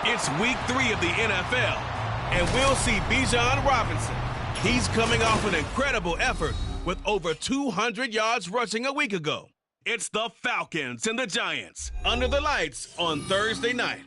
It's week 3 of the NFL, and we'll see Bijan Robinson. He's coming off an incredible effort with over 200 yards rushing a week ago. It's the Falcons and the Giants under the lights on Thursday night.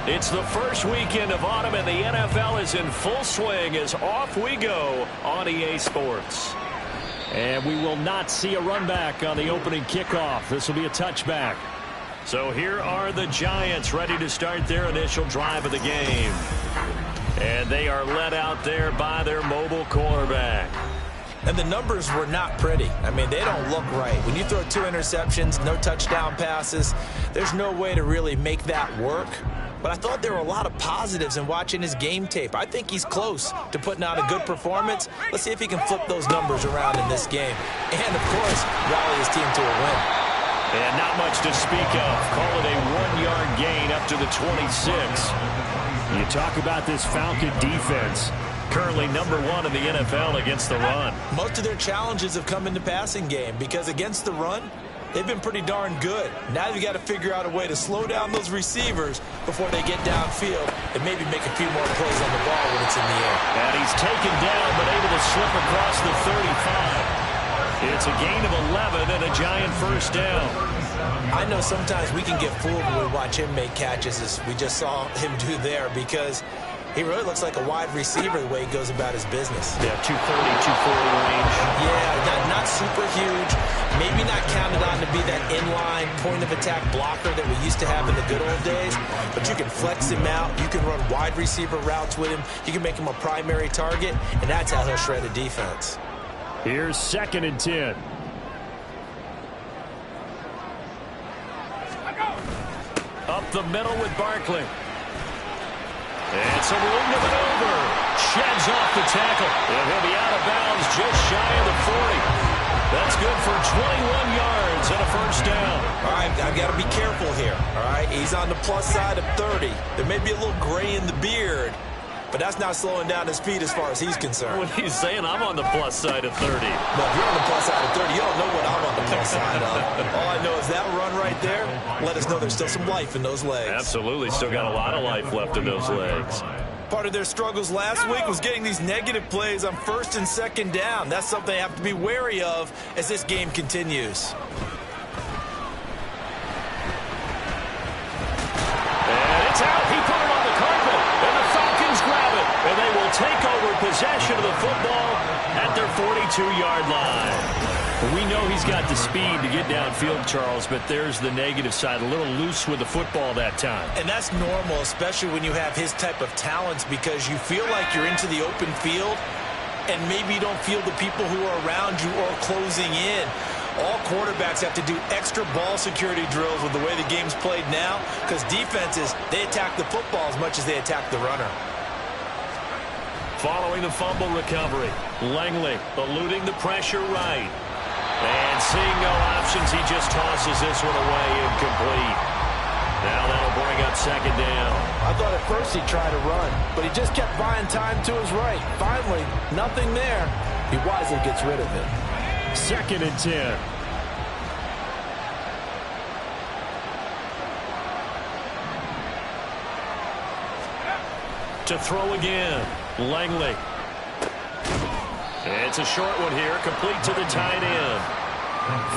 It's the first weekend of autumn, and the NFL is in full swing as off we go on EA Sports. And we will not see a run back on the opening kickoff. This will be a touchback. So here are the Giants ready to start their initial drive of the game. And they are led out there by their mobile quarterback. And the numbers were not pretty. I mean, they don't look right. When you throw 2 interceptions, no touchdown passes, there's no way to really make that work. But I thought there were a lot of positives in watching his game tape. I think he's close to putting out a good performance. Let's see if he can flip those numbers around in this game. And, of course, rally his team to a win. And not much to speak of. Call it a 1-yard gain up to the 26. You talk about this Falcon defense. Currently #1 in the NFL against the run. Most of their challenges have come in the passing game because against the run, they've been pretty darn good. Now you've got to figure out a way to slow down those receivers before they get downfield and maybe make a few more plays on the ball when it's in the air. And he's taken down but able to slip across the 35. It's a gain of 11 and a Giant first down. I know sometimes we can get fooled when we watch him make catches, as we just saw him do there, because he really looks like a wide receiver the way he goes about his business. Yeah, 230, 240 range. Yeah, not super huge. Maybe not counted on to be that inline point-of-attack blocker that we used to have in the good old days. But you can flex him out. You can run wide receiver routes with him. You can make him a primary target, and that's how he'll shred a defense. Here's 2nd and 10. Up the middle with Barkley. It's a room to maneuver. Sheds off the tackle. And he'll be out of bounds just shy of the 40. That's good for 21 yards and a first down. All right, I've got to be careful here. All right, he's on the plus side of 30. There may be a little gray in the beard, but that's not slowing down his speed as far as he's concerned. What he's saying, I'm on the plus side of 30. But if you're on the plus side of 30, you don't know what I'm on the plus side of. All I know is that run right there let us know there's still some life in those legs. Absolutely, still got a lot of life left in those legs. Part of their struggles last week was getting these negative plays on 1st and 2nd down. That's something they have to be wary of as this game continues. And it's out. He put it on the carpet. And the Falcons grab it. And they will take over possession of the football at their 42-yard line. We know he's got the speed to get downfield, Charles, but there's the negative side. A little loose with the football that time. And that's normal, especially when you have his type of talents, because you feel like you're into the open field and maybe you don't feel the people who are around you or closing in. All quarterbacks have to do extra ball security drills with the way the game's played now, because defenses, they attack the football as much as they attack the runner. Following the fumble recovery, Langley eluding the pressure right. And seeing no options, he just tosses this one away incomplete. Now that'll bring up 2nd down. I thought at first he'd try to run, but he just kept buying time to his right. Finally, nothing there. He wisely gets rid of it. 2nd and 10. To throw again, Langley. It's a short one here, complete to the tight end.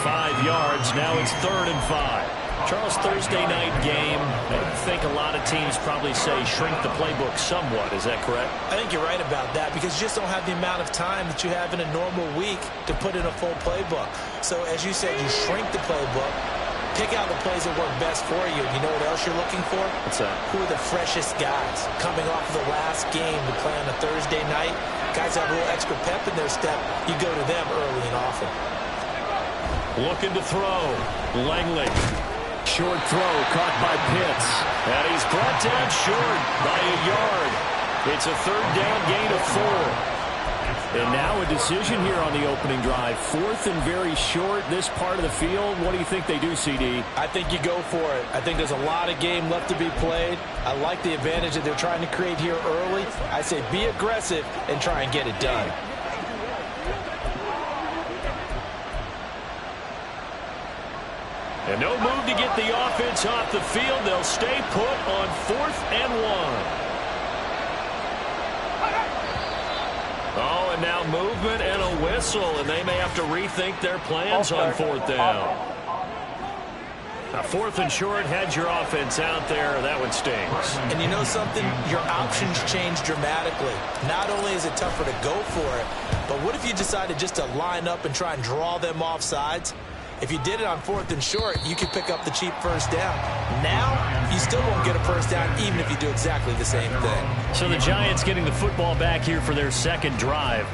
5 yards, now it's 3rd and 5. Charles, Thursday night game, I think a lot of teams probably say shrink the playbook somewhat. Is that correct? I think you're right about that, because you just don't have the amount of time that you have in a normal week to put in a full playbook. So, as you said, you shrink the playbook, pick out the plays that work best for you. You know what else you're looking for? What's that? Who are the freshest guys coming off of the last game to play on a Thursday night? Guys have a little extra pep in their step. You go to them early and often. Looking to throw. Langley. Short throw caught by Pitts. And he's brought down short by a yard. It's a third down gain of 4. And now a decision here on the opening drive. 4th and very short, this part of the field. What do you think they do, CD? I think you go for it. I think there's a lot of game left to be played. I like the advantage that they're trying to create here early. I say be aggressive and try and get it done. And no move to get the offense off the field. They'll stay put on 4th and 1. Oh, and now movement and a whistle, and they may have to rethink their plans on 4th down. Now, 4th and short, had your offense out there. That one stings. And you know something? Your options change dramatically. Not only is it tougher to go for it, but what if you decided just to line up and try and draw them off sides? If you did it on 4th and short, you could pick up the cheap first down. Now, you still won't get a first down even if you do exactly the same thing. So the Giants getting the football back here for their second drive.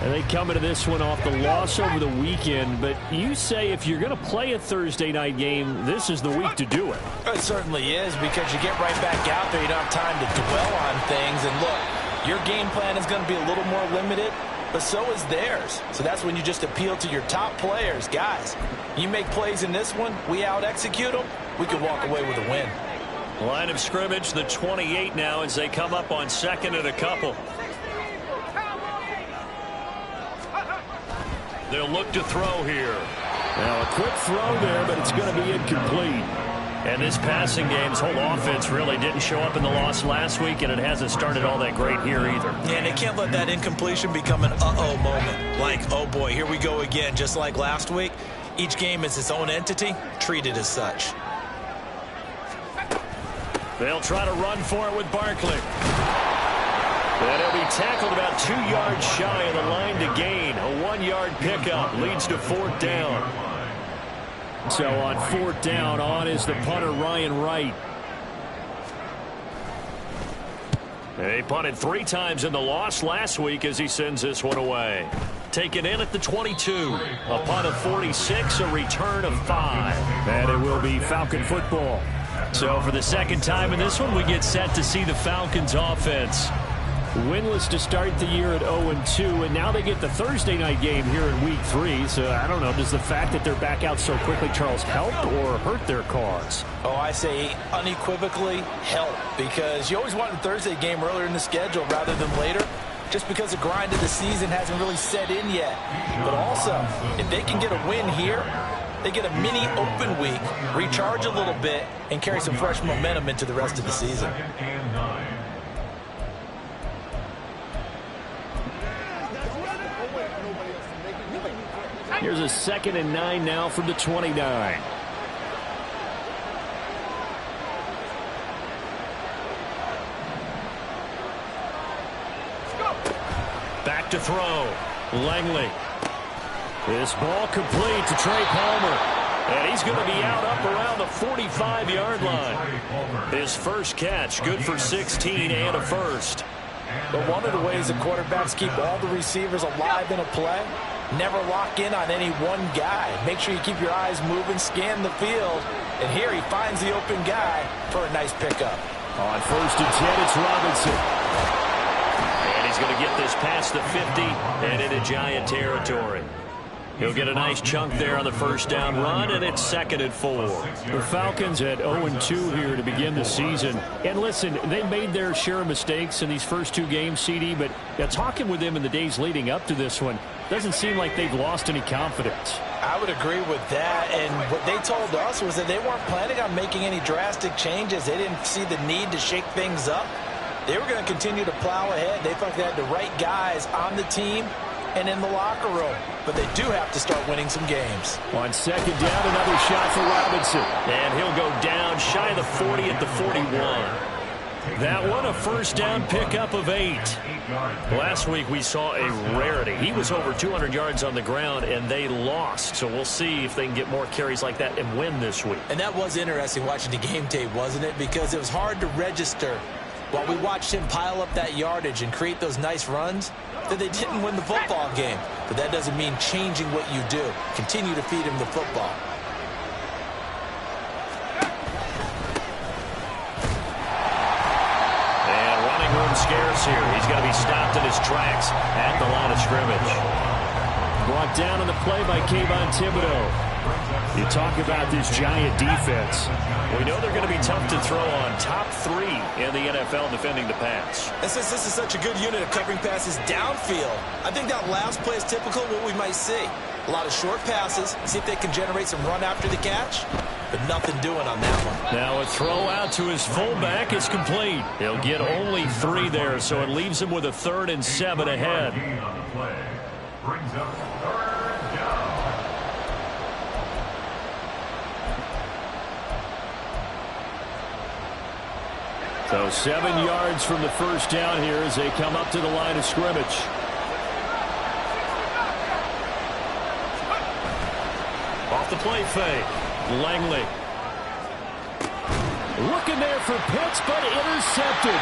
And they come into this one off the loss over the weekend. But you say if you're going to play a Thursday night game, this is the week to do it. It certainly is, because you get right back out there. You don't have time to dwell on things. And look, your game plan is going to be a little more limited, but so is theirs. So that's when you just appeal to your top players. Guys, you make plays in this one, we out-execute them, we can walk away with a win. Line of scrimmage, the 28 now as they come up on 2nd and a couple. They'll look to throw here. Now a quick throw there, but it's going to be incomplete. And this passing game's whole offense really didn't show up in the loss last week, and it hasn't started all that great here either. Yeah, and they can't let that incompletion become an uh-oh moment. Like, oh boy, here we go again, just like last week. Each game is its own entity, treated as such. They'll try to run for it with Barkley. And he'll be tackled about 2 yards shy of the line to gain. A 1-yard pickup leads to 4th down. So on 4th down, on is the punter, Ryan Wright. He punted 3 times in the loss last week as he sends this one away. Taken in at the 22. A punt of 46, a return of 5. And it will be Falcon football. So for the second time in this one, we get set to see the Falcons offense. Winless to start the year at 0-2, and now they get the Thursday night game here in Week 3. So I don't know, does the fact that they're back out so quickly, Charles, help or hurt their cause? Oh, I say unequivocally help, because you always want a Thursday game earlier in the schedule rather than later, just because the grind of the season hasn't really set in yet. But also, if they can get a win here, they get a mini open week, recharge a little bit, and carry some fresh momentum into the rest of the season. Here's a 2nd and 9 now from the 29. Back to throw. Langley. This ball complete to Trey Palmer. And he's going to be out up around the 45-yard line. His first catch, good for 16 and a first. But one of the ways the quarterbacks keep all the receivers alive in a play, never lock in on any one guy. Make sure you keep your eyes moving, scan the field. And here he finds the open guy for a nice pickup. On 1st and 10, it's Robinson. And he's going to get this past the 50 and into Giant territory. He'll get a nice chunk there on the first down run, and it's 2nd and 4. The Falcons at 0-2 here to begin the season. And listen, they made their share of mistakes in these first 2 games, CD, but talking with them in the days leading up to this one, doesn't seem like they've lost any confidence. I would agree with that, and what they told us was that they weren't planning on making any drastic changes. They didn't see the need to shake things up. They were going to continue to plow ahead. They thought they had the right guys on the team and in the locker room. But they do have to start winning some games. On 2nd down, another shot for Robinson. And he'll go down shy of the 40 at the 41. That one, a first down pickup of 8. Last week we saw a rarity. He was over 200 yards on the ground, and they lost. So we'll see if they can get more carries like that and win this week. And that was interesting watching the game tape, wasn't it? Because it was hard to register While we watched him pile up that yardage and create those nice runs, that they didn't win the football game. But that doesn't mean changing what you do. Continue to feed him the football. And running room scarce here. He's going to be stopped in his tracks at the line of scrimmage. Brought down on the play by Kayvon Thibodeau. You talk about this giant defense. We know they're going to be tough to throw on. Top 3 in the NFL defending the pass. And since this is such a good unit of covering passes downfield, I think that last play is typical of what we might see. A lot of short passes, see if they can generate some run after the catch, but nothing doing on that one. Now a throw out to his fullback is complete. He'll get only 3 there, so it leaves him with a 3rd and 7 ahead. Brings up 3rd down. So 7 yards from the first down here as they come up to the line of scrimmage. Off the play fake. Langley. Looking there for Pitts, but intercepted.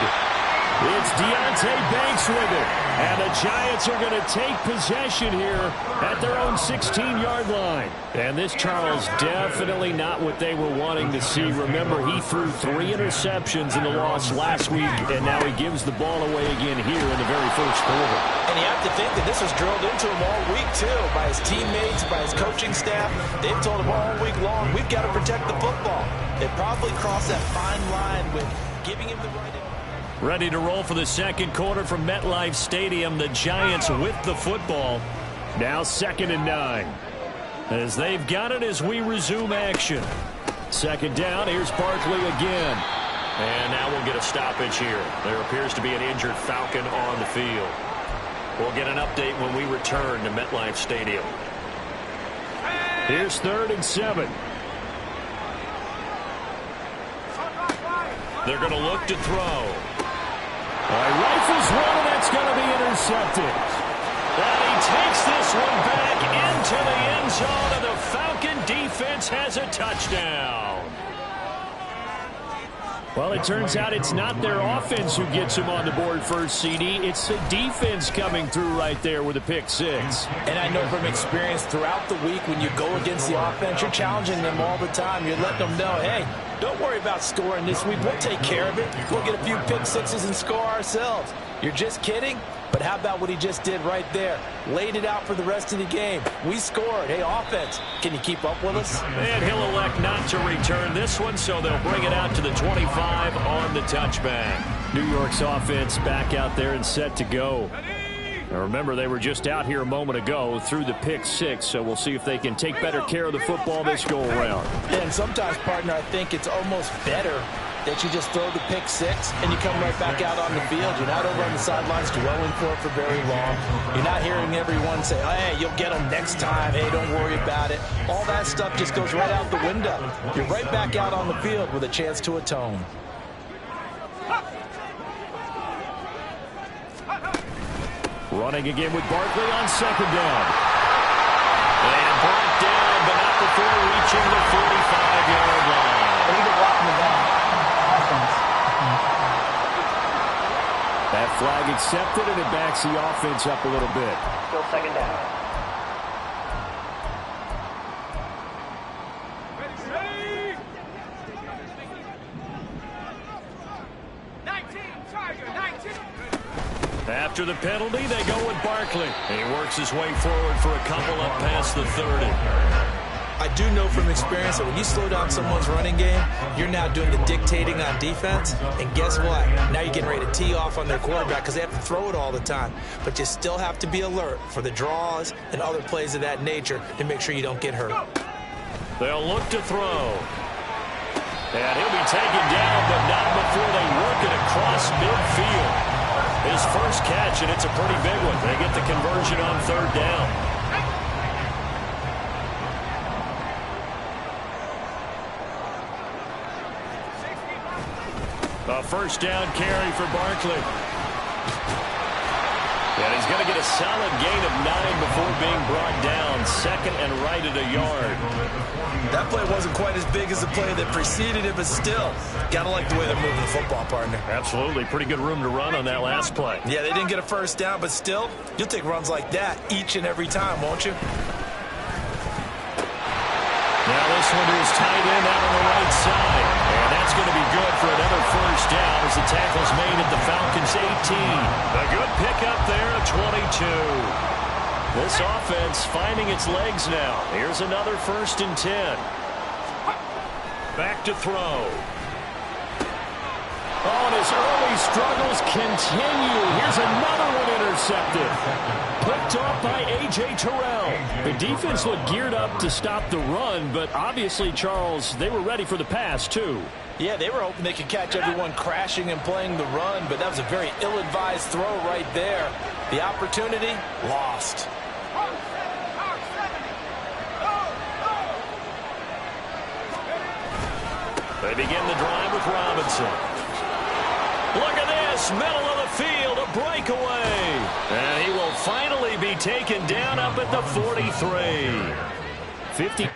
It's Deontay Banks with it. And the Giants are going to take possession here at their own 16-yard line. And this, Charles, definitely not what they were wanting to see. Remember, he threw 3 interceptions in the loss last week, and now he gives the ball away again here in the very first quarter. And you have to think that this was drilled into him all week, too, by his teammates, by his coaching staff. They've told him all week long, we've got to protect the football. They probably crossed that fine line with giving him the right... Ready to roll for the second quarter from MetLife Stadium. The Giants with the football. Now 2nd and 9. As they've got it as we resume action. 2nd down. Here's Barkley again. And now we'll get a stoppage here. There appears to be an injured Falcon on the field. We'll get an update when we return to MetLife Stadium. Here's 3rd and 7. They're going to look to throw. Rifles one, and that's going to be intercepted. And he takes this one back into the end zone, and the Falcon defense has a touchdown. Well, it turns out it's not their offense who gets him on the board first, CD. It's the defense coming through right there with a pick 6. And I know from experience throughout the week when you go against the offense, you're challenging them all the time. You're letting them know, hey, don't worry about scoring this week. We'll take care of it. We'll get a few pick 6s and score ourselves. You're just kidding? But how about what he just did right there? Laid it out for the rest of the game. We scored. Hey, offense, can you keep up with us? And he'll elect not to return this one, so they'll bring it out to the 25 on the touchback. New York's offense back out there and set to go. Now remember, they were just out here a moment ago through the pick 6, so we'll see if they can take better care of the football this go-around. And sometimes, partner, I think it's almost better that you just throw the pick 6 and you come right back out on the field. You're not over on the sidelines dwelling for it for very long. You're not hearing everyone say, hey, you'll get them next time. Hey, don't worry about it. All that stuff just goes right out the window. You're right back out on the field with a chance to atone. Running again with Barkley on 2nd down. And brought down, but not before reaching the 45-yard line. That flag accepted, and it backs the offense up a little bit. Still 2nd down. After the penalty, they go with Barkley. He works his way forward for a couple up past the 30. I do know from experience that when you slow down someone's running game, you're now doing the dictating on defense. And guess what? Now you're getting ready to tee off on their quarterback because they have to throw it all the time. But you still have to be alert for the draws and other plays of that nature to make sure you don't get hurt. They'll look to throw. And he'll be taken down, but not before they work it across midfield. His first catch, and it's a pretty big one. They get the conversion on 3rd down. A first down carry for Barkley. And he's going to get a solid gain of 9 before being brought down. Second and right at a yard. That play wasn't quite as big as the play that preceded it, but still, got to like the way they're moving the football, partner. Absolutely. Pretty good room to run on that last play. Yeah, they didn't get a first down, but still, you'll take runs like that each and every time, won't you? Now this one is tight end out on the right side. And that's going to be good for another first down as the tackle's made at the Falcons 18. A good pickup there at 22. This offense finding its legs now. Here's another 1st and 10. Back to throw. Oh, and his early struggles continue. Here's another one intercepted. Picked off by A.J. Terrell. The defense looked geared up to stop the run, but obviously, Charles, they were ready for the pass, too. Yeah, they were hoping they could catch everyone crashing and playing the run, but that was a very ill-advised throw right there. The opportunity, lost. They begin the drive with Robinson. Look at this, middle of the field, a breakaway. And he will finally be taken down up at the 43. 50.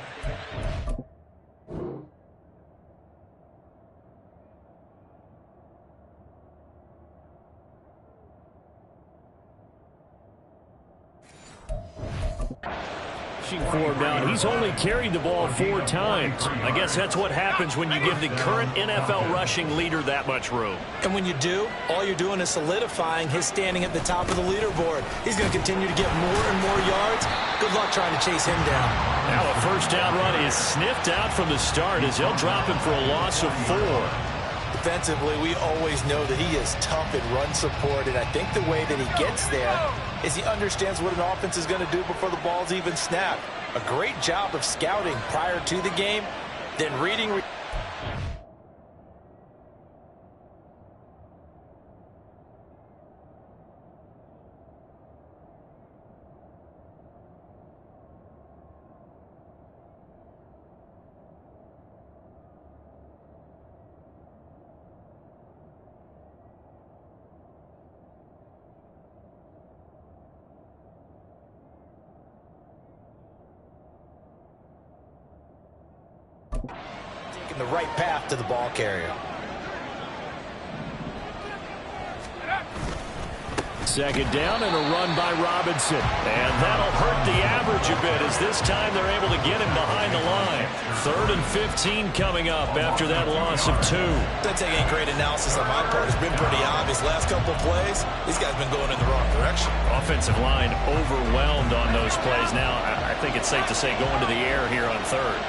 Forward down. He's only carried the ball 4 times. I guess that's what happens when you give the current NFL rushing leader that much room. And when you do, all you're doing is solidifying his standing at the top of the leaderboard. He's going to continue to get more and more yards. Good luck trying to chase him down. Now a first down run is sniffed out from the start as he'll drop him for a loss of 4. Defensively, we always know that he is tough in run support, and I think the way that he gets there is he understands what an offense is going to do before the ball's even snapped. A great job of scouting prior to the game, then reading. Taking the right path to the ball carrier. Second down and a run by Robinson. And that'll hurt the average a bit as this time they're able to get him behind the line. 3rd and 15 coming up after that loss of 2. That's taking a great analysis on my part. It's been pretty obvious. Last couple plays, these guys have been going in the wrong direction. Offensive line overwhelmed on those plays. Now, I think it's safe to say going to the air here on 3rd.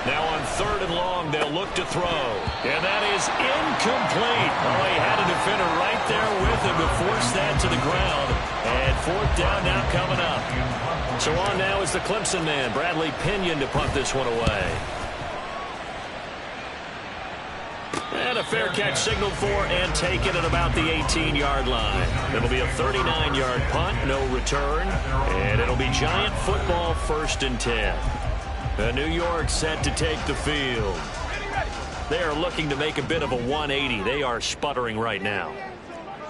Now on 3rd and long, they'll look to throw. And that is incomplete. Oh, he had a defender right there with him to force that to the ground. And 4th down now coming up. So on now is the Clemson man, Bradley Pinion, to punt this one away. And a fair catch signaled for and taken at about the 18-yard line. It'll be a 39-yard punt, no return. And it'll be Giant football 1st and 10. New York set to take the field. They are looking to make a bit of a 180. They are sputtering right now.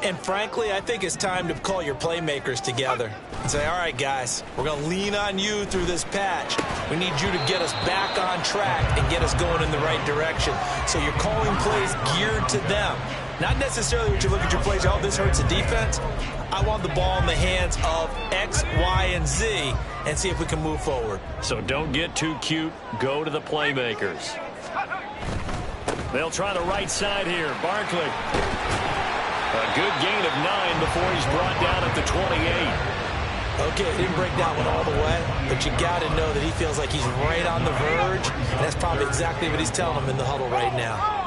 And frankly, I think it's time to call your playmakers together and say, all right, guys, we're going to lean on you through this patch. We need you to get us back on track and get us going in the right direction. So you're calling plays geared to them. Not necessarily when you look at your plays, oh, this hurts the defense. I want the ball in the hands of X, Y, and Z and see if we can move forward. So don't get too cute. Go to the playmakers. They'll try the right side here. Barkley. A good gain of 9 before he's brought down at the 28. Okay, he didn't break that one all the way, but you got to know that he feels like he's right on the verge, and that's probably exactly what he's telling him in the huddle right now.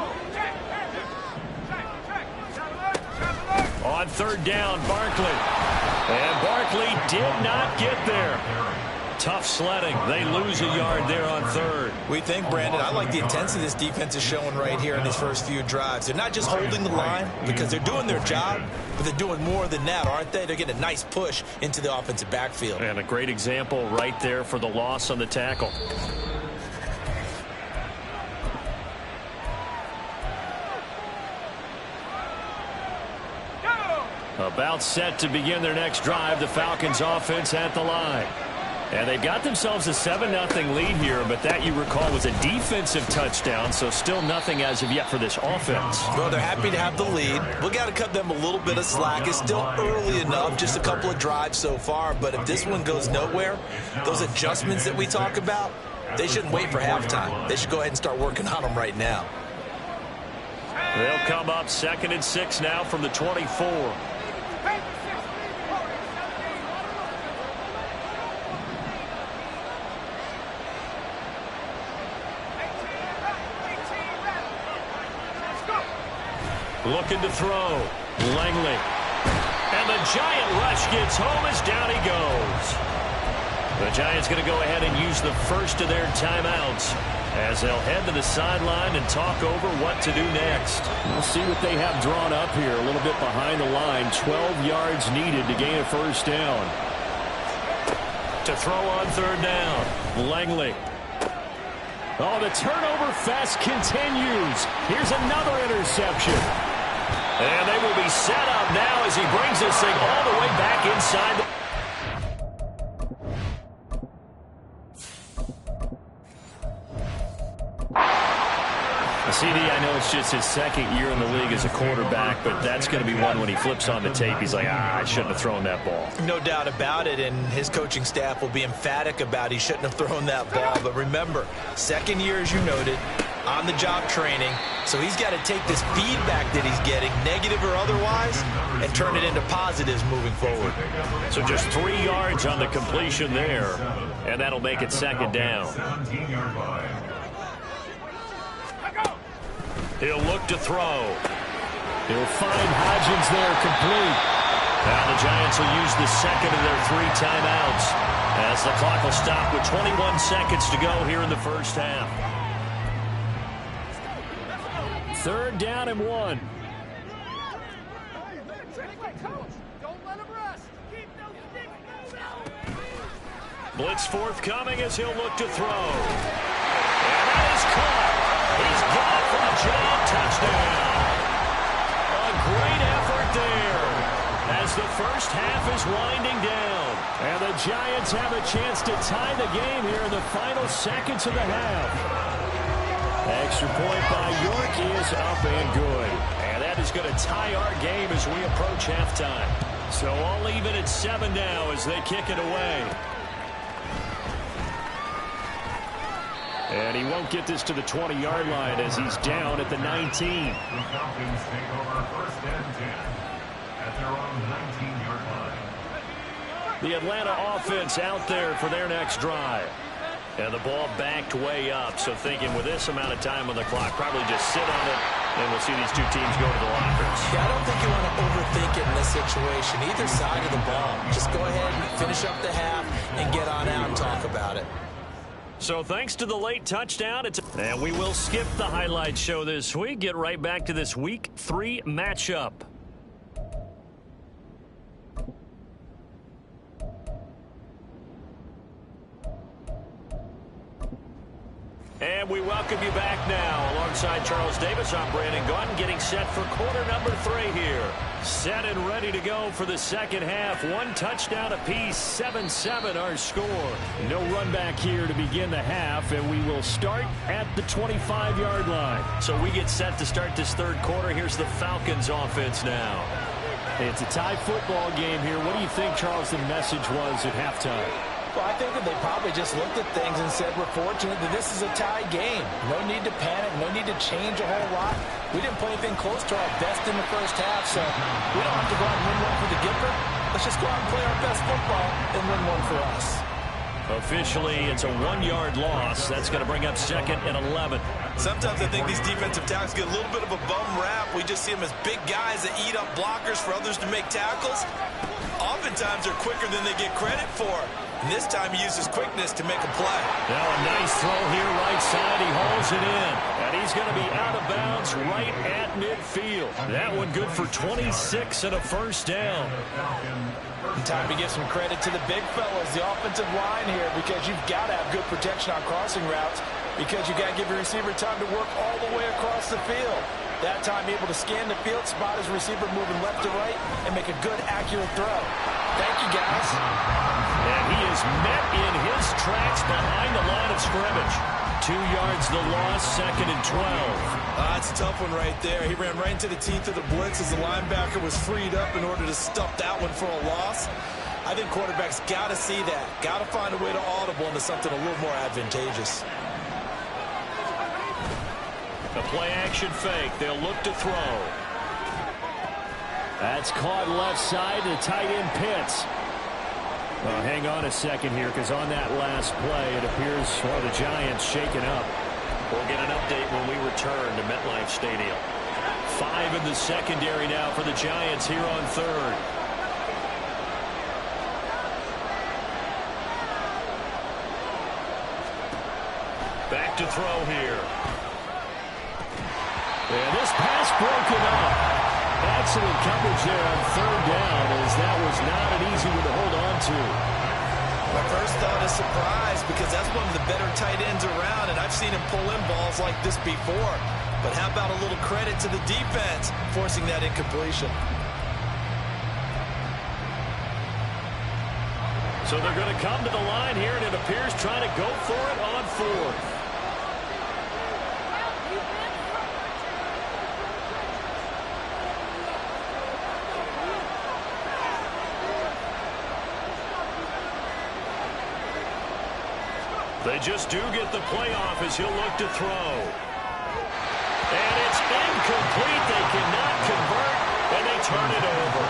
On 3rd down, Barkley. And Barkley did not get there. Tough sledding. They lose a yard there on 3rd. We think, Brandon, I like the intensity this defense is showing right here in these first few drives. They're not just holding the line because they're doing their job, but they're doing more than that, aren't they? They're getting a nice push into the offensive backfield. And a great example right there for the loss on the tackle. About set to begin their next drive, the Falcons offense at the line. And they've got themselves a 7-0 lead here, but that, you recall, was a defensive touchdown, so still nothing as of yet for this offense. Well, they're happy to have the lead. We got to cut them a little bit of slack. It's still early enough, just a couple of drives so far, but if this one goes nowhere, those adjustments that we talk about, they shouldn't wait for halftime. They should go ahead and start working on them right now. They'll come up 2nd and 6 now from the 24. Looking to throw. Langley. And the giant rush gets home as down he goes. The Giants going to go ahead and use the first of their timeouts as they'll head to the sideline and talk over what to do next. We'll see what they have drawn up here. A little bit behind the line. 12 yards needed to gain a first down. To throw on 3rd down. Langley. Oh, the turnover fest continues. Here's another interception. And they will be set up now as he brings this thing all the way back inside. CD, I know it's just his 2nd year in the league as a quarterback, but that's going to be one when he flips on the tape. He's like, I shouldn't have thrown that ball. No doubt about it, and his coaching staff will be emphatic about he shouldn't have thrown that ball. But remember, 2nd year, as you noted, on-the-job training, so he's got to take this feedback that he's getting, negative or otherwise, and turn it into positives moving forward. So just 3 yards on the completion there, and that'll make it 2nd down. He'll look to throw. He'll find Hodgins there complete. Now the Giants will use the 2nd of their 3 timeouts as the clock will stop with 21 seconds to go here in the first half. 3rd down and 1. Blitz forthcoming as he'll look to throw. And that is caught. He's got it for a giant touchdown. A great effort there as the first half is winding down. And the Giants have a chance to tie the game here in the final seconds of the half. Extra point by York is up and good. And that is going to tie our game as we approach halftime. So all even at 7 now as they kick it away. And he won't get this to the 20-yard line as he's down at the 19. The Falcons take over 1st and 10 at their own 19-yard line. The Atlanta offense out there for their next drive. And the ball backed way up, so thinking with this amount of time on the clock, probably just sit on it, and we'll see these two teams go to the lockers. Yeah, I don't think you want to overthink it in this situation, either side of the ball. Just go ahead and finish up the half and get on out and talk about it. So thanks to the late touchdown, and we will skip the highlight show this week. Get right back to this Week 3 matchup. And we welcome you back now. Alongside Charles Davis, I'm Brandon Gaudin, getting set for quarter number 3 here. Set and ready to go for the second half. 1 touchdown apiece, 7-7 our score. No run back here to begin the half, and we will start at the 25-yard line. So we get set to start this 3rd quarter. Here's the Falcons offense now. It's a tie football game here. What do you think, Charles, the message was at halftime? Well, I think that they probably just looked at things and said, we're fortunate that this is a tie game. No need to panic, no need to change a whole lot. We didn't play anything close to our best in the first half, so we don't have to go out and win one for the Gipper. Let's just go out and play our best football and win one for us. Officially, it's a 1-yard loss. That's going to bring up 2nd and 11. Sometimes I think these defensive tackles get a little bit of a bum rap. We just see them as big guys that eat up blockers for others to make tackles. Oftentimes, they're quicker than they get credit for. And this time, he uses quickness to make a play. Now a nice throw here, right side. He hauls it in. And he's going to be out of bounds right at midfield. That one good for 26 and a first down. And time to give some credit to the big fellas, the offensive line here, because you've got to have good protection on crossing routes, because you've got to give your receiver time to work all the way across the field. That time able to scan the field, spot his receiver moving left to right, and make a good, accurate throw. Thank you, guys. And he is met in his tracks behind the line of scrimmage. 2 yards the loss, 2nd and 12. That's a tough one right there. He ran right into the teeth of the blitz as the linebacker was freed up in order to stuff that one for a loss. I think quarterbacks got to see that. Got to find a way to audible into something a little more advantageous. A play-action fake. They'll look to throw. That's caught left side to tight end Pitts. Well, hang on a second here, because on that last play, it appears the Giants shaken up. We'll get an update when we return to MetLife Stadium. 5 in the secondary now for the Giants here on 3rd. Back to throw here. And this pass broken up. Excellent coverage there on 3rd down, as that was not an easy one to hold on to. My first thought is surprise, because that's one of the better tight ends around, and I've seen him pull in balls like this before. But how about a little credit to the defense forcing that incompletion? So they're going to come to the line here, and it appears trying to go for it on 4th. They just do get the playoff as he'll look to throw. And it's incomplete. They cannot convert, and they turn it over.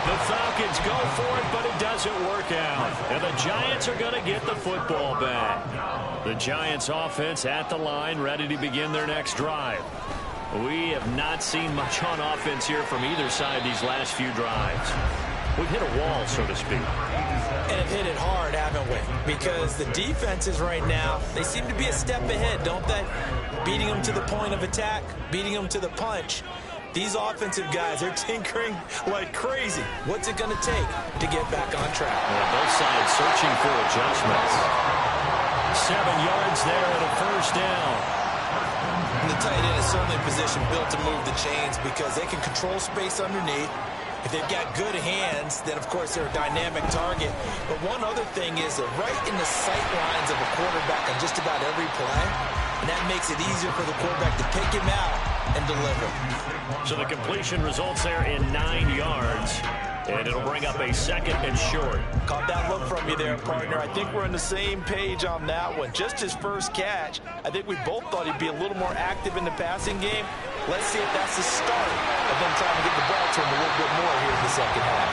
The Falcons go for it, but it doesn't work out. And the Giants are going to get the football back. The Giants offense at the line, ready to begin their next drive. We have not seen much on offense here from either side these last few drives. We've hit a wall, so to speak. And have hit it hard, haven't we? Because the defenses right now, they seem to be a step ahead, don't they? Beating them to the point of attack, beating them to the punch. These offensive guys, they're tinkering like crazy. What's it going to take to get back on track? Well, both sides searching for adjustments. 7 yards there and a 1st down. And the tight end is certainly a position built to move the chains because they can control space underneath. If they've got good hands, then, of course, they're a dynamic target. But one other thing is that right in the sight lines of a quarterback on just about every play, and that makes it easier for the quarterback to pick him out and deliver. So the completion results there in 9 yards, and it'll bring up a 2nd and short. Caught that look from you there, partner. I think we're on the same page on that one. Just his first catch, I think we both thought he'd be a little more active in the passing game. Let's see if that's the start of them trying to get the ball to him a little bit more here in the second half.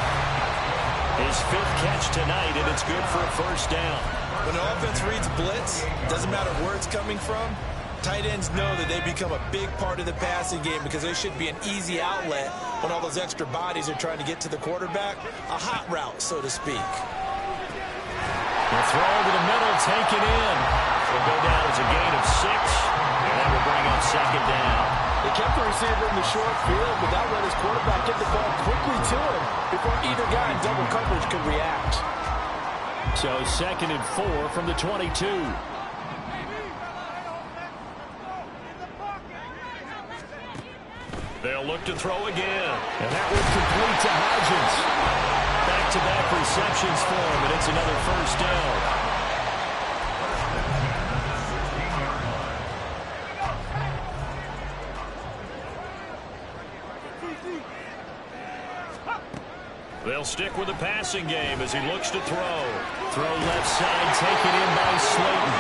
His 5th catch tonight, and it's good for a 1st down. When an offense reads blitz, doesn't matter where it's coming from, tight ends know that they become a big part of the passing game because there should be an easy outlet when all those extra bodies are trying to get to the quarterback. A hot route, so to speak. The throw to the middle, taken in. Will go down as a gain of 6, and that will bring up 2nd down. They kept the receiver in the short field, but that let his quarterback get the ball quickly to him before either guy in double coverage could react. So 2nd and 4 from the 22. They'll look to throw again. And that was complete to Hodgins. Back-to-back receptions for him, and it's another 1st down. They'll stick with the passing game as he looks to throw. Throw left side, taken in by Slayton.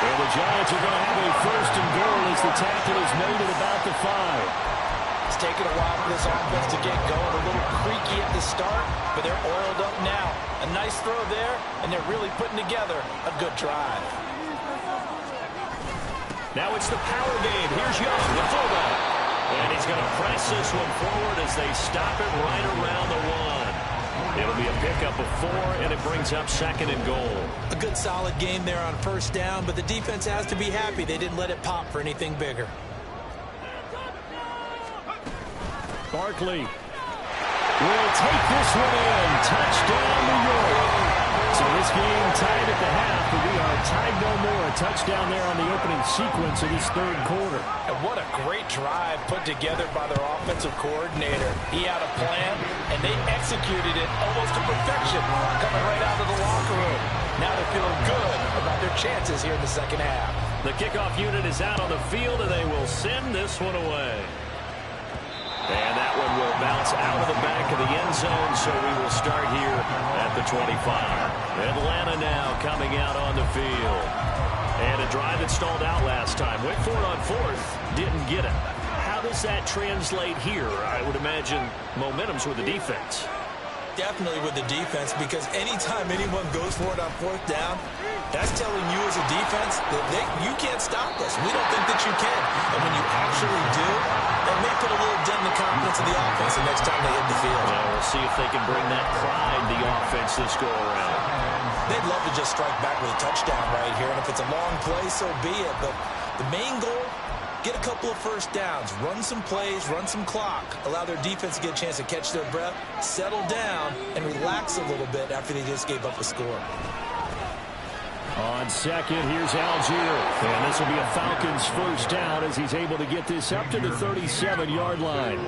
And the Giants are going to have a 1st and goal as the tackle is made at about the 5. It's taken a while for this offense to get going. A little creaky at the start, but they're oiled up now. A nice throw there, and they're really putting together a good drive. Now it's the power game. Here's Young, the fullback. And he's going to press this one forward as they stop it right around the 1. It'll be a pickup of 4, and it brings up 2nd and goal. A good solid game there on 1st down, but the defense has to be happy they didn't let it pop for anything bigger. Barkley will take this one in. Touchdown, New York. So This game tied at the half, but we are tied no more. A touchdown there on the opening sequence of this third quarter. And what a great drive put together by their offensive coordinator. He had a plan, and they executed it almost to perfection, coming right out of the locker room. Now they're feeling good about their chances here in the second half. The kickoff unit is out on the field, and they will send this one away. And that one will bounce out of the back of the end zone, so we will start here at the 25. Atlanta now coming out on the field. And a drive that stalled out last time. Went for it on fourth, didn't get it. How does that translate here? I would imagine momentum's with the defense. Definitely with the defense, because anytime anyone goes for it on fourth down, that's telling you as a defense that you can't stop us. We don't think that you can. And when you actually do, that may put a little dent in the confidence of the offense the next time they hit the field. Well, we'll see if they can bring that pride to the offense this go-around. They'd love to just strike back with a touchdown right here, and if it's a long play, so be it. But the main goal, get a couple of first downs, run some plays, run some clock, allow their defense to get a chance to catch their breath, settle down, and relax a little bit after they just gave up a score. On second, here's Algier. And this will be a Falcons first down as he's able to get this up to the 37-yard line.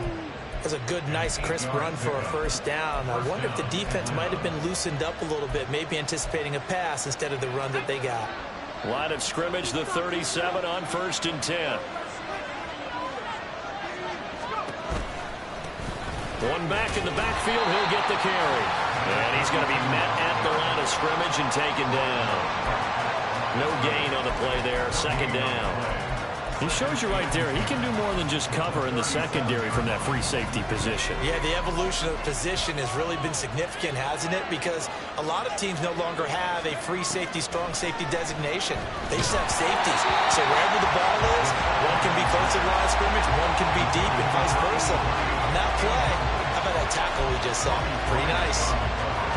That's a good, nice, crisp run for a first down. I wonder if the defense might have been loosened up a little bit, maybe anticipating a pass instead of the run that they got. Line of scrimmage, the 37 on 1st and 10. One back in the backfield, he'll get the carry. And he's going to be met at the line of scrimmage and taken down. No gain on the play there, second down. He shows you right there, he can do more than just cover in the secondary from that free safety position. Yeah, the evolution of the position has really been significant, hasn't it? Because a lot of teams no longer have a free safety, strong safety designation. They just have safeties. So wherever the ball is, one can be close to the line of scrimmage, one can be deep, and vice versa. On that play, how about that tackle we just saw? Pretty nice.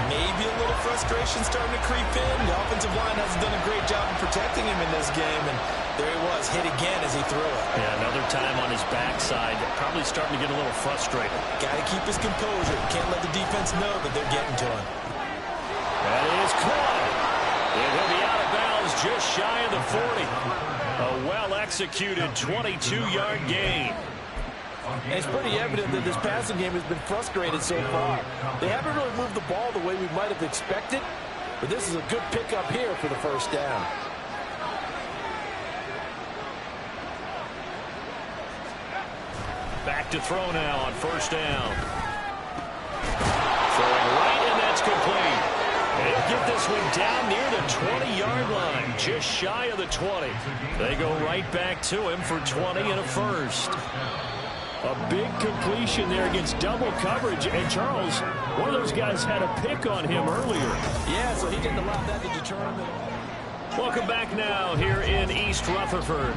Maybe a little frustration starting to creep in. The offensive line hasn't done a great job of protecting him in this game, and there he was, hit again as he threw it. Yeah, another time on his backside, probably starting to get a little frustrated. Got to keep his composure. Can't let the defense know that they're getting to him. That is caught. And he'll be out of bounds just shy of the 40. A well-executed 22-yard gain. And it's pretty evident that this passing game has been frustrated so far. They haven't really moved the ball the way we might have expected, but this is a good pickup here for the first down. Back to throw now on first down. Throwing right, and that's complete. They'll get this one down near the 20-yard line, just shy of the 20. They go right back to him for 20 and a first. A big completion there against double coverage. And Charles, one of those guys had a pick on him earlier. Yeah, so he didn't allow that to deter him. Welcome back now here in East Rutherford.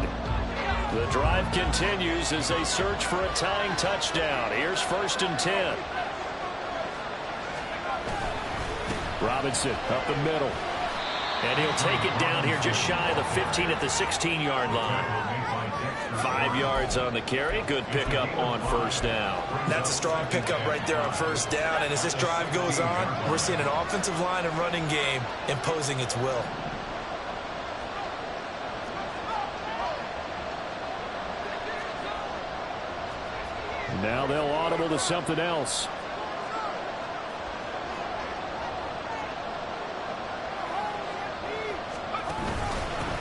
The drive continues as they search for a tying touchdown. Here's 1st and 10. Robinson up the middle. And he'll take it down here just shy of the 15 at the 16-yard line. 5 yards on the carry. Good pickup on first down. That's a strong pickup right there on first down. And as this drive goes on, we're seeing an offensive line and running game imposing its will. Now they'll audible to something else.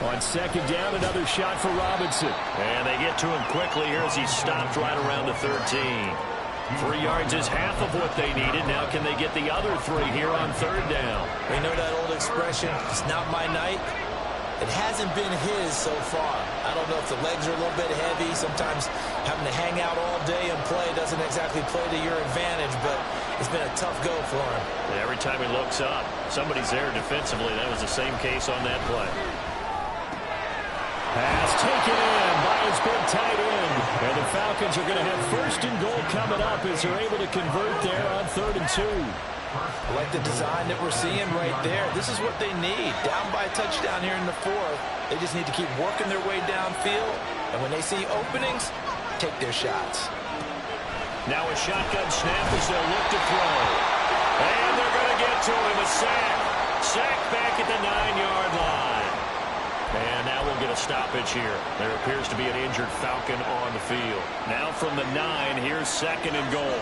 On second down, another shot for Robinson. And they get to him quickly here as he stopped right around the 13. 3 yards is half of what they needed. Now can they get the other 3 here on third down? We know that old expression, it's not my night. It hasn't been his so far. I don't know if the legs are a little bit heavy. Sometimes having to hang out all day and play doesn't exactly play to your advantage, but it's been a tough go for him. Every time he looks up, somebody's there defensively. That was the same case on that play. Pass taken in by his big tight end. And the Falcons are going to have 1st and goal coming up as they're able to convert there on 3rd and 2. I like the design that we're seeing right there. This is what they need. Down by a touchdown here in the 4th. They just need to keep working their way downfield. And when they see openings, take their shots. Now a shotgun snap as they'll look to throw. And they're going to get to him. A sack. Sacked back at the 9-yard line. And now we'll get a stoppage here. There appears to be an injured Falcon on the field. Now from the 9, here's 2nd and goal.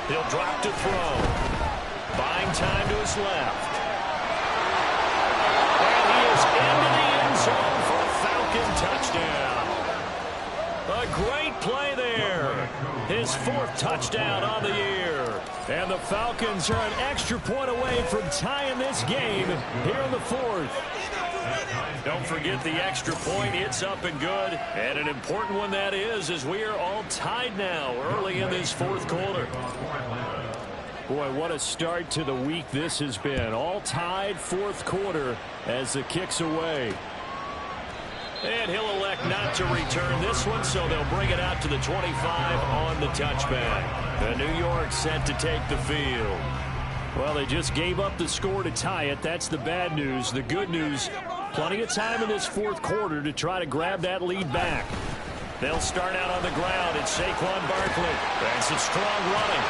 He'll drop to throw. Buying time to his left. And he is into the end zone for a Falcon touchdown. A great play there. His 4th touchdown on the year. And the Falcons are an extra point away from tying this game here in the 4th. Don't forget the extra point. It's up and good. And an important one that is, as we are all tied now early in this 4th quarter. Boy, what a start to the week this has been. All tied 4th quarter as the kick's away. And he'll elect not to return this one, so they'll bring it out to the 25 on the touchback. The New York set to take the field. Well, they just gave up the score to tie it. That's the bad news. The good news, plenty of time in this 4th quarter to try to grab that lead back. They'll start out on the ground. It's Saquon Barkley. That's some strong running.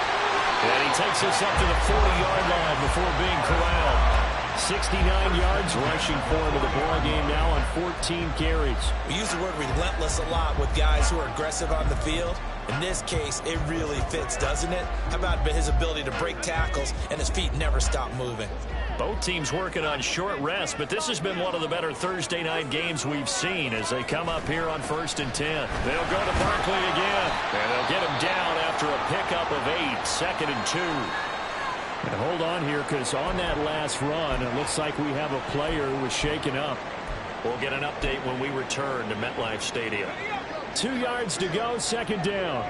And he takes us up to the 40-yard line before being corralled. 69 yards rushing for him in the ball game now on 14 carries. We use the word relentless a lot with guys who are aggressive on the field. In this case, it really fits, doesn't it? How about his ability to break tackles and his feet never stop moving? Both teams working on short rest, but this has been one of the better Thursday night games we've seen as they come up here on 1st and 10. They'll go to Barkley again, and they'll get him down after a pickup of 8, 2nd and 2. And hold on here, because on that last run, it looks like we have a player who was shaken up. We'll get an update when we return to MetLife Stadium. 2 yards to go, 2nd down.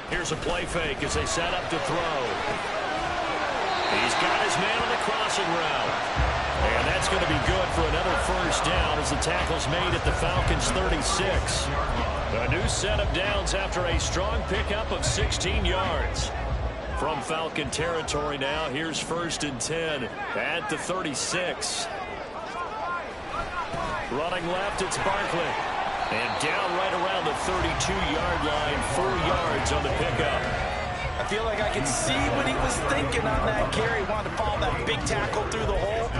Here's a play fake as they set up to throw. He's got his man on the crossing route. And that's going to be good for another 1st down as the tackle's made at the Falcons' 36. A new set of downs after a strong pickup of 16 yards. From Falcon territory now, here's 1st and 10 at the 36. Running left, it's Barkley. And down right around the 32-yard line, 4 yards on the pickup. I feel like I can see what he was thinking on that carry. He wanted to follow that big tackle through the hole.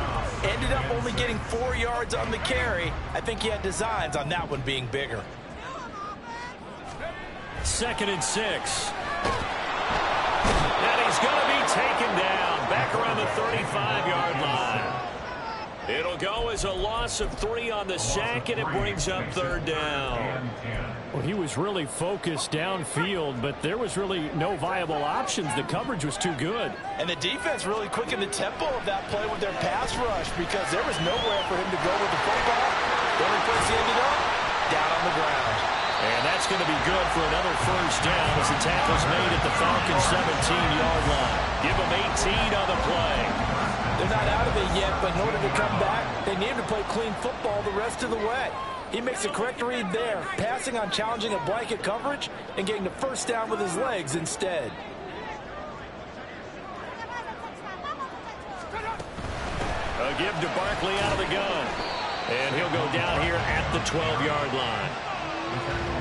Ended up only getting 4 yards on the carry. I think he had designs on that one being bigger. 2nd and 6. And he's going to be taken down back around the 35-yard line. It'll go as a loss of 3 on the sack, and it brings up 3rd down. Well, he was really focused downfield, but there was really no viable options. The coverage was too good. And the defense really quickened the tempo of that play with their pass rush because there was nowhere for him to go with the football. The only place he ended up, down on the ground. And that's going to be good for another 1st down as the tackle's made at the Falcons' 17-yard line. Give him 18 on the play. They're not out of it yet, but in order to come back, they need to play clean football the rest of the way. He makes a correct read there, passing on challenging a blanket coverage and getting the 1st down with his legs instead. A give to Barkley out of the gun. And he'll go down here at the 12-yard line.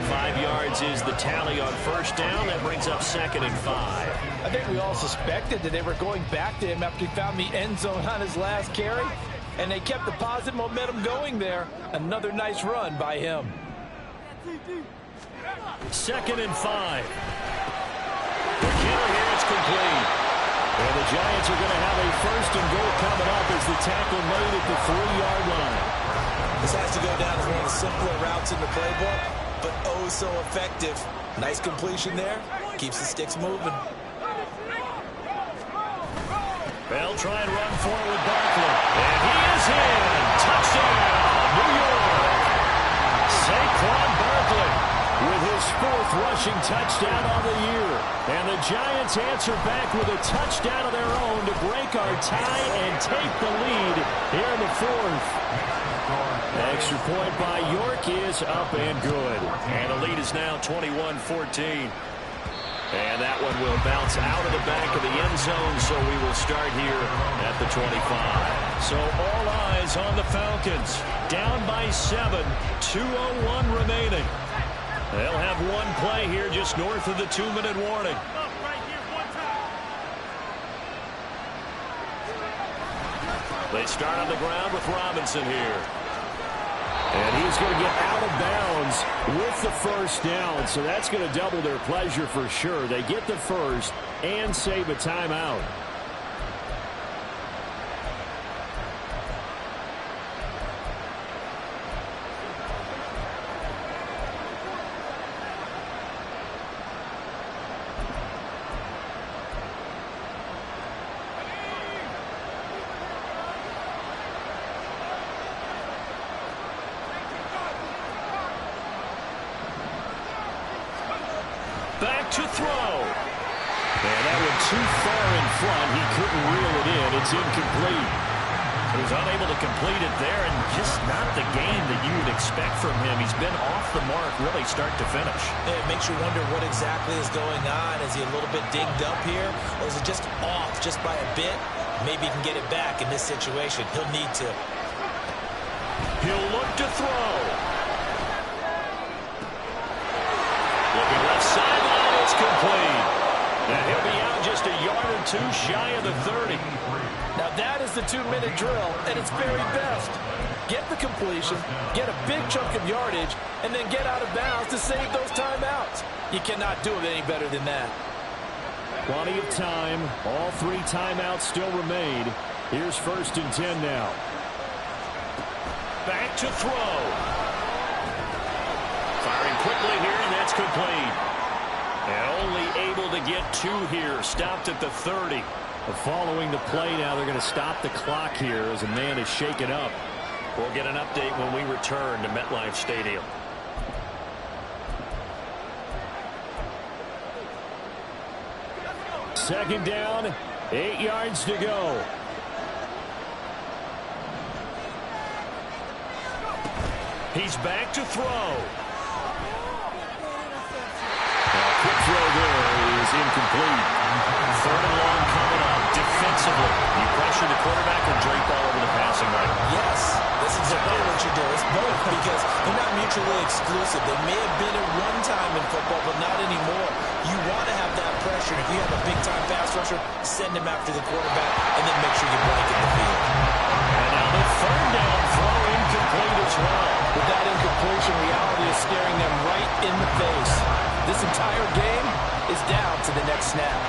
5 yards is the tally on 1st down. That brings up 2nd and 5. I think we all suspected that they were going back to him after he found the end zone on his last carry. And they kept the positive momentum going there. Another nice run by him. 2nd and 5. The kill here is complete. And the Giants are going to have a 1st and goal coming up as the tackle made at the 3-yard line. This has to go down as one of the simpler routes in the playbook, but oh so effective. Nice completion there. Keeps the sticks moving. They'll try and run forward with Barkley. And he is in. Touchdown, New York. Saquon Barkley with his 4th rushing touchdown on the year. And the Giants answer back with a touchdown of their own to break our tie and take the lead here in the 4th. Extra point by York is up and good. And the lead is now 21-14. And that one will bounce out of the back of the end zone, so we will start here at the 25. So all eyes on the Falcons. Down by 7, 2:01 remaining. They'll have one play here just north of the 2-minute warning. They start on the ground with Robinson here. And he's going to get out of bounds with the first down, so that's going to double their pleasure for sure. They get the first and save a timeout. Back to throw. And that one too far in front. He couldn't reel it in. It's incomplete. He was unable to complete it there, and just not the game that you would expect from him. He's been off the mark really start to finish. It makes you wonder what exactly is going on. Is he a little bit dinged up here, or is it just off just by a bit? Maybe he can get it back in this situation. He'll need to. He'll look to throw. Looking left sideline, it's complete. And he'll be out just a yard or two shy of the 30. Now that is the 2-minute drill at its very best. Get the completion, get a big chunk of yardage, and then get out of bounds to save those timeouts. You cannot do it any better than that. Plenty of time. All 3 timeouts still remain. Here's 1st and 10 now. Back to throw. Firing quickly here, and that's complete. And only able to get 2 here. Stopped at the 30. Following the play now, they're going to stop the clock here as a man is shaken up. We'll get an update when we return to MetLife Stadium. Second down, 8 yards to go. He's back to throw. Quick throw there is incomplete. 3rd and long coming up defensively. You pressure the quarterback or drape all over the passing lane? Yes, that's exactly what you do. It's both because they're not mutually exclusive. They may have been at one time in football, but not anymore. You want to have that pressure. If you have a big-time pass rusher, send him after the quarterback and then make sure you blanket the field. And now the 3rd down throw incomplete as well. With that incompletion, reality is staring them right in the face. This entire game is down to the next snap.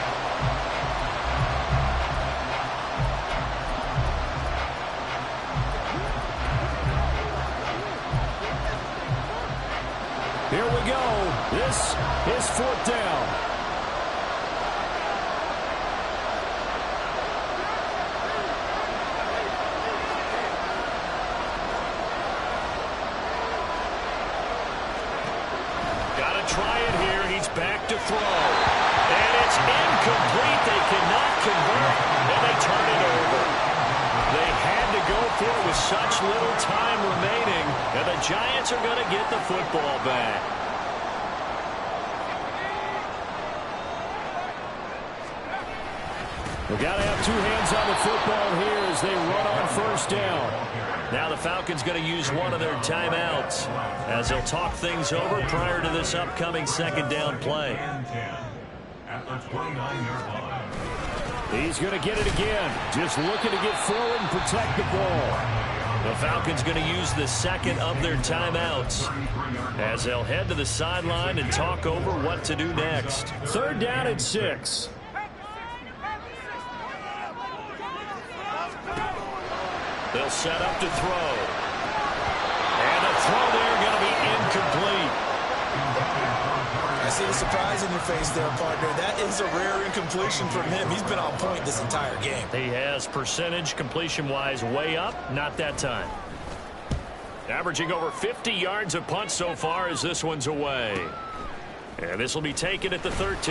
Here we go. This is 4th down. Try it here. He's back to throw. And it's incomplete. They cannot convert, and they turn it over. They had to go for it with such little time remaining, and the Giants are going to get the football back. We've got to have 2 hands on the football here as they run on 1st down. Now the Falcons going to use one of their timeouts as they'll talk things over prior to this upcoming 2nd down play. He's going to get it again. Just looking to get forward and protect the ball. The Falcons going to use the 2nd of their timeouts as they'll head to the sideline and talk over what to do next. 3rd down and 6. They'll set up to throw. And the throw there going to be incomplete. I see the surprise in your face there, partner. That is a rare incompletion from him. He's been on point this entire game. He has percentage completion-wise way up. Not that time. Averaging over 50 yards a punt so far as this one's away. And this will be taken at the 13. 51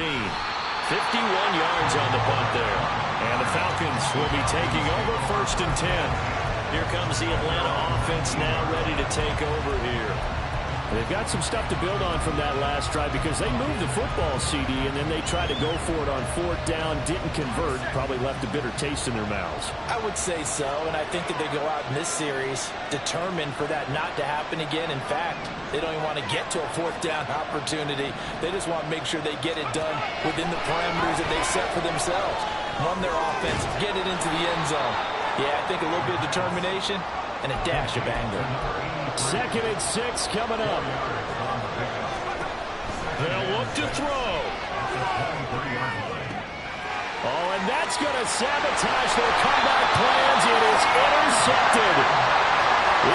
yards on the punt there. And the Falcons will be taking over 1st and 10. Here comes the Atlanta offense now ready to take over here. They've got some stuff to build on from that last drive because they moved the football, CD, and then they tried to go for it on 4th down, didn't convert, probably left a bitter taste in their mouths. I would say so, and I think that they go out in this series determined for that not to happen again. In fact, they don't even want to get to a 4th down opportunity. They just want to make sure they get it done within the parameters that they've set for themselves. Run their offense, get it into the end zone. Yeah, I think a little bit of determination and a dash of anger. 2nd and 6 coming up. They'll look to throw. Oh, and that's going to sabotage their comeback plans. It is intercepted.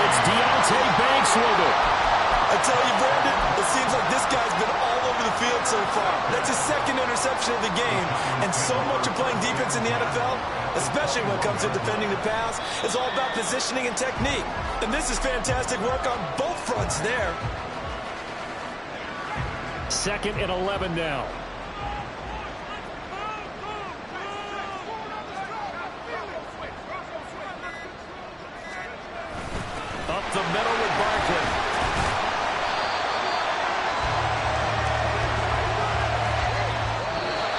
It's Deontay Banks with it. I tell you, Brandon, it seems like this guy's been all over the field so far. That's his 2nd interception of the game. And so much of playing defense in the NFL, especially when it comes to defending the pass, is all about positioning and technique. And this is fantastic work on both fronts there. 2nd and 11 now. Up the middle with Barkley.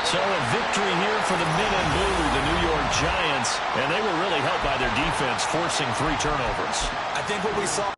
So a victory here for the men in blue, the New York Giants, and they were really helped by their defense, forcing 3 turnovers. I think what we saw